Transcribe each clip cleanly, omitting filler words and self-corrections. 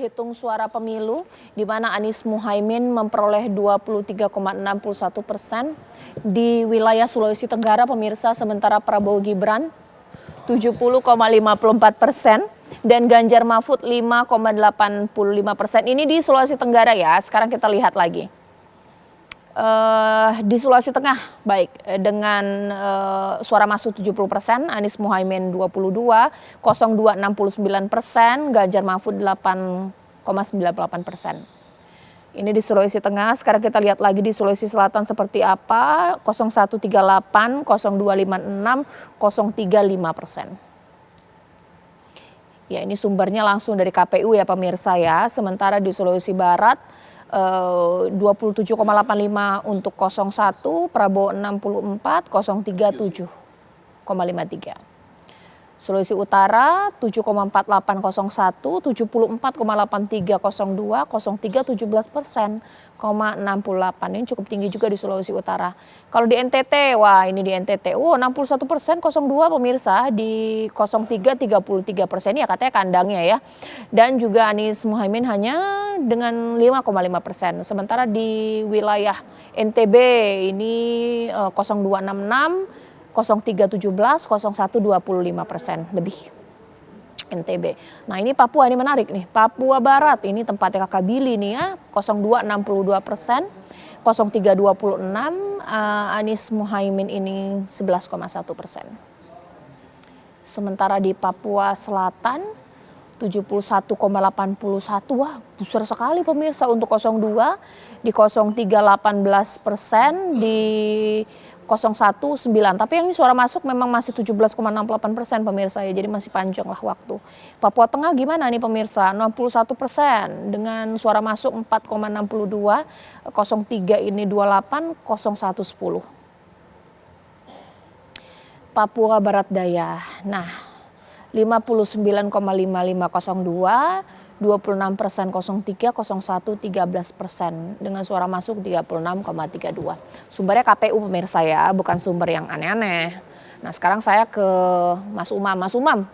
hitung suara pemilu, di mana Anies Muhaimin memperoleh 23,61% di wilayah Sulawesi Tenggara, pemirsa, sementara Prabowo Gibran 70,54% dan Ganjar Mahfud 5,85%. Ini di Sulawesi Tenggara ya. Sekarang kita lihat lagi. Di Sulawesi Tengah, baik, dengan suara masuk 70%, Anies Muhaimin 22, 02 69%, Ganjar Mahfud 8,98%. Ini di Sulawesi Tengah. Sekarang kita lihat lagi di Sulawesi Selatan seperti apa, 0138, 0256, 035%. Ya, ini sumbernya langsung dari KPU ya pemirsa ya. Sementara di Sulawesi Barat 27,85 untuk 01, Prabowo 64, 03 7,53. Sulawesi Utara 7,4801, 74,8302, 03 17%, 68. Ini cukup tinggi juga di Sulawesi Utara. Kalau di NTT, wah ini di NTT, 61%, 02 pemirsa, di 03 33%, ya katanya kandangnya ya. Dan juga Anies Muhaimin hanya dengan 5,5%. Sementara di wilayah NTB ini 0266, 0317, 0125% lebih NTB. Nah ini Papua, ini menarik nih. Papua Barat ini tempatnya Kakak Billy nih ya, 0262%, 0326, Anies Muhaimin ini 11,1%. Sementara di Papua Selatan 71,81, wah besar sekali pemirsa untuk 02, di 0318%, di 019, tapi yang ini suara masuk memang masih 17,68% pemirsa ya, jadi masih panjang lah waktu. Papua Tengah gimana nih pemirsa, 61% dengan suara masuk 4,62, 03 ini 28, 0110. Papua Barat Daya, nah 59,5502, 26%, 03, 01, 13% dengan suara masuk 36,32. Sumbernya KPU pemirsa ya, bukan sumber yang aneh-aneh. Nah sekarang saya ke Mas Umam. Mas Umam,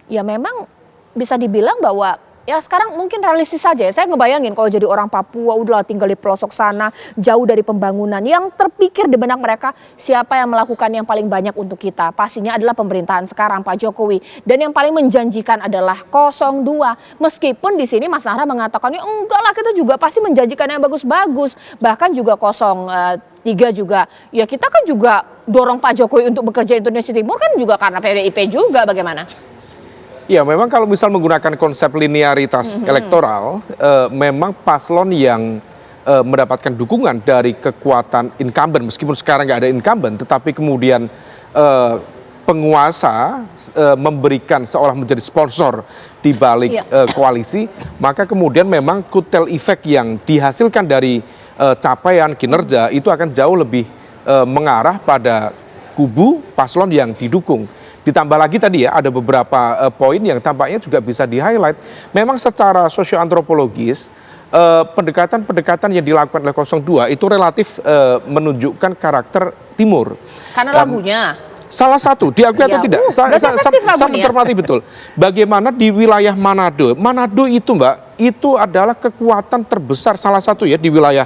ya memang bisa dibilang bahwa ya sekarang mungkin realistis saja ya. Saya ngebayangin kalau jadi orang Papua udah tinggal di pelosok sana, jauh dari pembangunan. Yang terpikir di benak mereka siapa yang melakukan yang paling banyak untuk kita. Pastinya adalah pemerintahan sekarang Pak Jokowi. Dan yang paling menjanjikan adalah 02. Meskipun di sini Mas Nahra mengatakan ya enggak lah, kita juga pasti menjanjikan yang bagus-bagus. Bahkan juga 03 juga. Ya kita kan juga dorong Pak Jokowi untuk bekerja Indonesia Timur kan juga karena PDIP juga, bagaimana? Ya memang kalau misal menggunakan konsep linearitas elektoral, memang paslon yang mendapatkan dukungan dari kekuatan incumbent, meskipun sekarang nggak ada incumbent, tetapi kemudian penguasa memberikan seolah menjadi sponsor di balik koalisi, maka kemudian memang kutel efek yang dihasilkan dari capaian kinerja itu akan jauh lebih mengarah pada kubu paslon yang didukung. Ditambah lagi tadi ya ada beberapa poin yang tampaknya juga bisa di-highlight. Memang secara sosioantropologis pendekatan-pendekatan yang dilakukan oleh 02 itu relatif menunjukkan karakter timur. Karena lagunya. Salah satu, diakui atau tidak? Saya mencermati betul. Bagaimana di wilayah Manado. Manado itu Mbak, itu adalah kekuatan terbesar salah satu ya di wilayah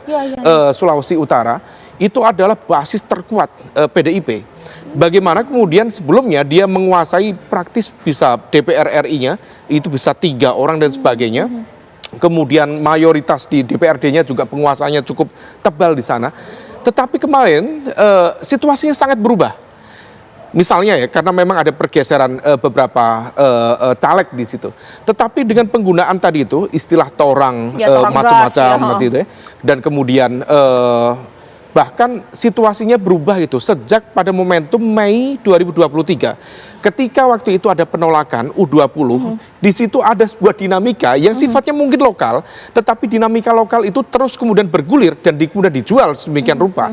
Sulawesi Utara. Itu adalah basis terkuat PDIP. Bagaimana kemudian sebelumnya dia menguasai praktis bisa DPR RI-nya, itu bisa 3 orang dan sebagainya. Kemudian mayoritas di DPRD-nya juga penguasanya cukup tebal di sana. Tetapi kemarin situasinya sangat berubah. Misalnya ya, karena memang ada pergeseran beberapa caleg di situ. Tetapi dengan penggunaan tadi itu, istilah torang, macam-macam ya, itu ya, dan kemudian bahkan situasinya berubah itu sejak pada momentum Mei 2023. Ketika waktu itu ada penolakan U20, di situ ada sebuah dinamika yang sifatnya mungkin lokal, tetapi dinamika lokal itu terus kemudian bergulir dan kemudian dijual sedemikian rupa.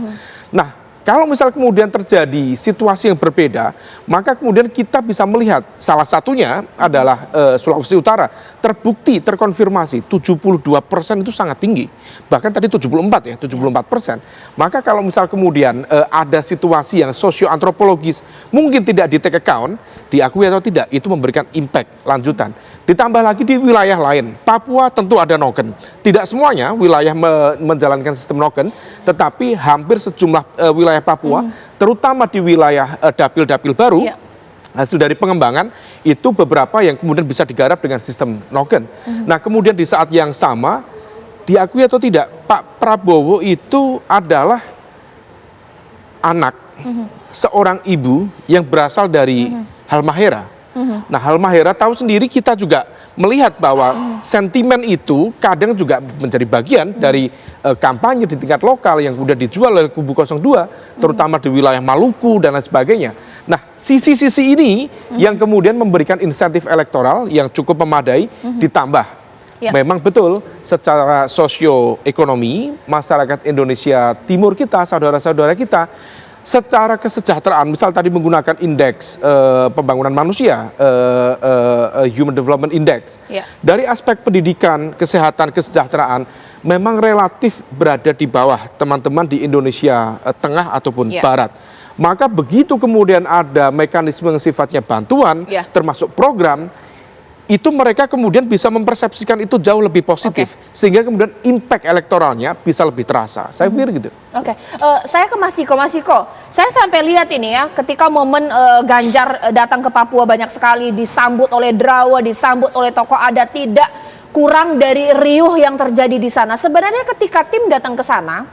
Nah, kalau misal kemudian terjadi situasi yang berbeda, maka kemudian kita bisa melihat salah satunya adalah Sulawesi Utara terbukti, terkonfirmasi 72% itu sangat tinggi. Bahkan tadi 74 ya, 74%. Maka kalau misal kemudian ada situasi yang sosio-antropologis mungkin tidak di take account, diakui atau tidak, itu memberikan impact lanjutan. Ditambah lagi di wilayah lain, Papua tentu ada noken. Tidak semuanya wilayah menjalankan sistem noken, tetapi hampir sejumlah wilayah Papua, terutama di wilayah dapil-dapil baru, hasil dari pengembangan itu beberapa yang kemudian bisa digarap dengan sistem noken. Nah kemudian di saat yang sama, diakui atau tidak, Pak Prabowo itu adalah anak seorang ibu yang berasal dari Halmahera. Nah Halmahera tahu sendiri, kita juga melihat bahwa sentimen itu kadang juga menjadi bagian dari kampanye di tingkat lokal yang udah dijual oleh kubu 02, terutama di wilayah Maluku dan lain sebagainya. Nah sisi-sisi ini yang kemudian memberikan insentif elektoral yang cukup memadai, ditambah memang betul secara sosioekonomi masyarakat Indonesia Timur kita, saudara-saudara kita, secara kesejahteraan, misal tadi menggunakan indeks pembangunan manusia, Human Development Index, dari aspek pendidikan, kesehatan, kesejahteraan, memang relatif berada di bawah teman-teman di Indonesia Tengah ataupun Barat. Maka begitu kemudian ada mekanisme yang sifatnya bantuan, termasuk program, itu mereka kemudian bisa mempersepsikan itu jauh lebih positif, sehingga kemudian impact elektoralnya bisa lebih terasa. Saya pikir gitu. Saya ke Mas Ciko. Saya sampai lihat ini ya, ketika momen Ganjar datang ke Papua banyak sekali disambut oleh Drawa, disambut oleh tokoh adat, tidak kurang dari riuh yang terjadi di sana. Sebenarnya ketika tim datang ke sana,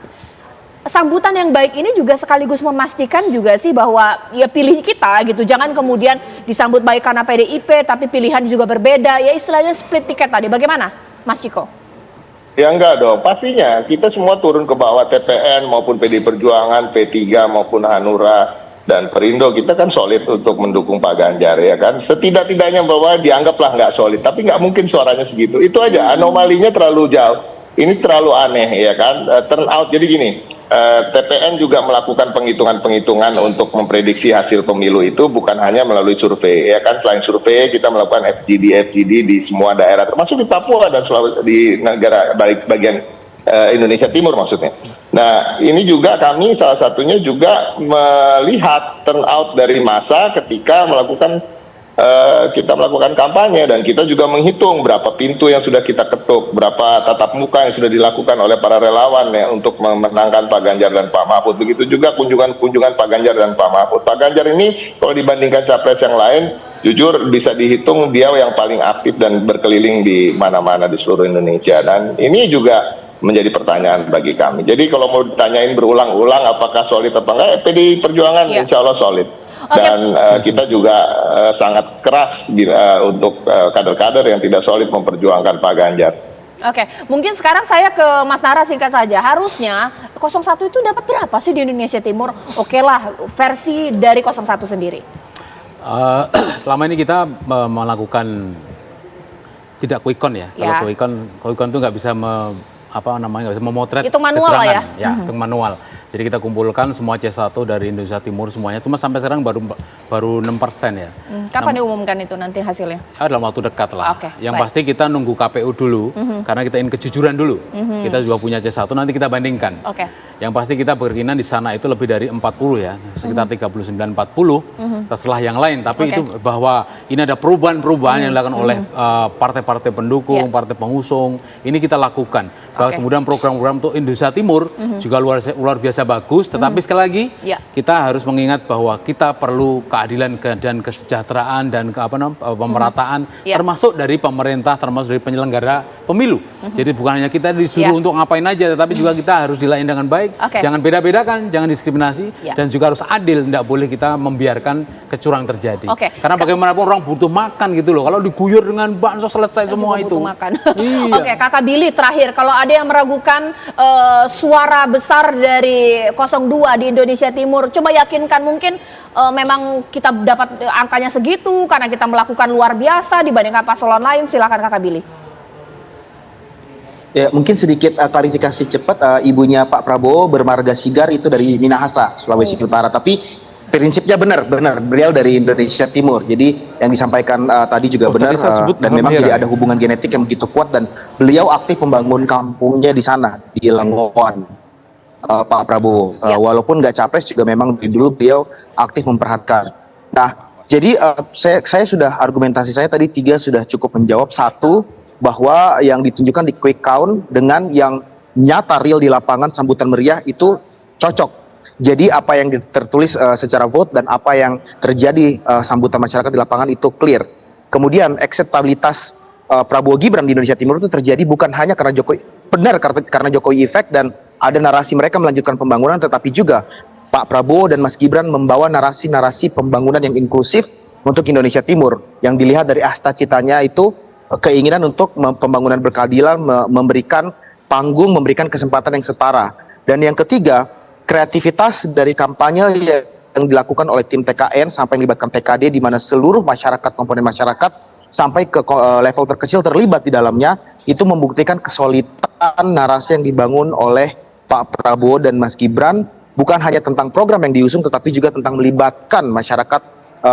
sambutan yang baik ini juga sekaligus memastikan juga sih bahwa ya pilih kita gitu. Jangan kemudian disambut baik karena PDIP tapi pilihan juga berbeda. Ya istilahnya split tiket tadi. Bagaimana Mas Ciko? Ya enggak dong, pastinya kita semua turun ke bawah, TPN maupun PD Perjuangan, P3 maupun Hanura dan Perindo, kita kan solid untuk mendukung Pak Ganjar ya kan. Setidak-tidaknya bahwa dianggaplah nggak solid, tapi nggak mungkin suaranya segitu. Itu aja, anomalinya terlalu jauh. Ini terlalu aneh ya kan. Turn out jadi gini. TPN juga melakukan penghitungan-penghitungan untuk memprediksi hasil pemilu itu bukan hanya melalui survei ya kan. Selain survei kita melakukan FGD di semua daerah termasuk di Papua dan di negara bagian Indonesia Timur maksudnya. Nah ini juga kami salah satunya juga melihat turnout dari massa ketika kita melakukan kampanye, dan kita juga menghitung berapa pintu yang sudah kita ketuk, berapa tatap muka yang sudah dilakukan oleh para relawan ya untuk memenangkan Pak Ganjar dan Pak Mahfud. Begitu juga kunjungan Pak Ganjar dan Pak Mahfud. Pak Ganjar ini kalau dibandingkan capres yang lain, jujur bisa dihitung dia yang paling aktif dan berkeliling di mana-mana di seluruh Indonesia, dan ini juga menjadi pertanyaan bagi kami. Jadi kalau mau ditanyain berulang-ulang apakah solid apa enggak, PDI Perjuangan insya Allah solid. Dan kita juga sangat keras untuk kader-kader yang tidak solid memperjuangkan Pak Ganjar. Mungkin sekarang saya ke Mas Nara singkat saja. Harusnya 01 itu dapat berapa sih di Indonesia Timur? Lah, versi dari 01 sendiri. Selama ini kita melakukan tidak quick count ya. Kalau quick count itu nggak bisa nggak bisa memotret itu manual kecurangan. ya. Itu manual. Jadi kita kumpulkan semua C1 dari Indonesia Timur semuanya. Cuma sampai sekarang baru 6% ya. Kapan diumumkan itu nanti hasilnya? Dalam waktu dekat lah. Yang baik. pasti kita nunggu KPU dulu, karena kita ingin kejujuran dulu. Kita juga punya C1, nanti kita bandingkan. Yang pasti kita berkeinginan di sana itu lebih dari 40 ya, sekitar 39-40 setelah yang lain. Tapi itu bahwa ini ada perubahan-perubahan yang dilakukan oleh partai-partai pendukung, partai pengusung. Ini kita lakukan. Bahwa kemudian program-program untuk Indonesia Timur juga luar biasa bagus. Tetapi sekali lagi kita harus mengingat bahwa kita perlu keadilan dan kesejahteraan dan pemerataan, termasuk dari pemerintah, termasuk dari penyelenggara pemilu. Jadi bukan hanya kita disuruh untuk ngapain aja, tetapi juga kita harus dilayani dengan baik. Jangan beda-bedakan, jangan diskriminasi, dan juga harus adil. Tidak boleh kita membiarkan kecurangan terjadi. Karena bagaimanapun orang butuh makan gitu loh. Kalau diguyur dengan bansos selesai semua itu. Kakak Billy terakhir, kalau ada yang meragukan suara besar dari 02 di Indonesia Timur, coba yakinkan, mungkin memang kita dapat angkanya segitu karena kita melakukan luar biasa dibandingkan paslon lain. Silakan Kakak Billy. Ya, mungkin sedikit klarifikasi cepat, ibunya Pak Prabowo bermarga Sigar itu dari Minahasa, Sulawesi Utara. Tapi prinsipnya benar, beliau dari Indonesia Timur. Jadi yang disampaikan tadi juga benar, dan memang jadi ada hubungan genetik yang begitu kuat, dan beliau aktif membangun kampungnya di sana, di Lengoan, Pak Prabowo. Walaupun nggak capres juga memang dari dulu beliau aktif memperhatikan. Nah, jadi saya sudah argumentasi saya tadi 3 sudah cukup menjawab. 1, bahwa yang ditunjukkan di quick count dengan yang nyata real di lapangan sambutan meriah itu cocok. Jadi apa yang tertulis secara vote dan apa yang terjadi sambutan masyarakat di lapangan itu clear. Kemudian akseptabilitas Prabowo Gibran di Indonesia Timur itu terjadi bukan hanya karena Jokowi, benar karena Jokowi effect dan ada narasi mereka melanjutkan pembangunan, tetapi juga Pak Prabowo dan Mas Gibran membawa narasi-narasi pembangunan yang inklusif untuk Indonesia Timur, yang dilihat dari asta citanya itu keinginan untuk pembangunan berkeadilan, memberikan panggung, memberikan kesempatan yang setara. Dan yang ketiga, kreativitas dari kampanye yang dilakukan oleh tim TKN sampai melibatkan TKD, di mana seluruh masyarakat, komponen masyarakat sampai ke level terkecil terlibat di dalamnya, itu membuktikan kesolidan narasi yang dibangun oleh Pak Prabowo dan Mas Gibran, bukan hanya tentang program yang diusung, tetapi juga tentang melibatkan masyarakat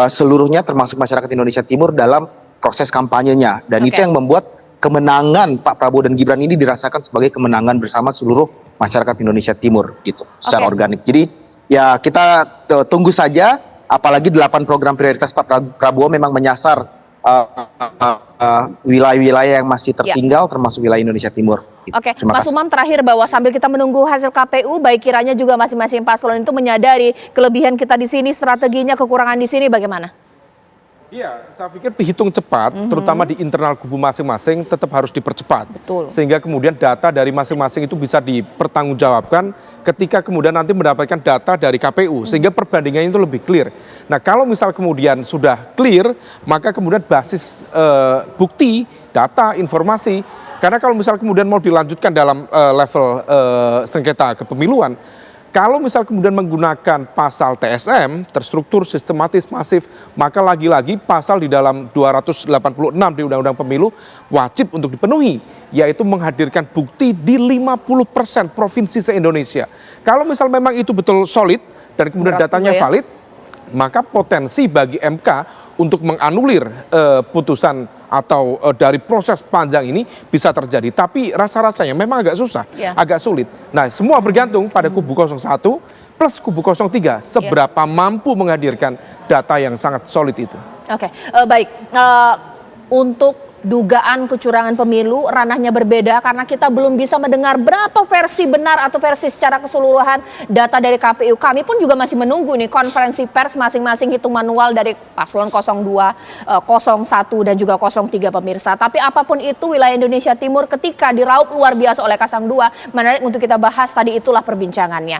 seluruhnya, termasuk masyarakat Indonesia Timur dalam proses kampanyenya. Dan itu yang membuat kemenangan Pak Prabowo dan Gibran ini dirasakan sebagai kemenangan bersama seluruh masyarakat Indonesia Timur gitu, secara organik. Jadi ya kita tunggu saja, apalagi 8 program prioritas Pak Prabowo memang menyasar wilayah-wilayah yang masih tertinggal, termasuk wilayah Indonesia Timur. Oke, Mas Umam, terakhir bahwa sambil kita menunggu hasil KPU, baik kiranya juga masing-masing paslon itu menyadari kelebihan kita di sini, strateginya, kekurangan di sini bagaimana? Iya, saya pikir hitung cepat, terutama di internal kubu masing-masing tetap harus dipercepat. Betul. Sehingga kemudian data dari masing-masing itu bisa dipertanggungjawabkan ketika kemudian nanti mendapatkan data dari KPU. Sehingga perbandingannya itu lebih clear. Nah, kalau misal kemudian sudah clear, maka kemudian basis bukti, data, informasi. Karena kalau misal kemudian mau dilanjutkan dalam level sengketa kepemiluan, kalau misal kemudian menggunakan pasal TSM, terstruktur, sistematis, masif, maka lagi-lagi pasal di dalam 286 di Undang-Undang Pemilu wajib untuk dipenuhi, yaitu menghadirkan bukti di 50% provinsi se-Indonesia. Kalau misal memang itu betul solid dan kemudian datanya valid, maka potensi bagi MK untuk menganulir putusan atau dari proses panjang ini bisa terjadi. Tapi rasa-rasanya memang agak susah, agak sulit. Nah, semua bergantung pada kubu 01 plus kubu 03, seberapa mampu menghadirkan data yang sangat solid itu. Oke, baik. Untuk dugaan kecurangan pemilu ranahnya berbeda karena kita belum bisa mendengar berapa versi benar atau versi secara keseluruhan data dari KPU. Kami pun juga masih menunggu nih konferensi pers masing-masing hitung manual dari paslon 02, 01 dan juga 03 pemirsa. Tapi apapun itu wilayah Indonesia Timur ketika diraup luar biasa oleh 02, menarik untuk kita bahas, tadi itulah perbincangannya.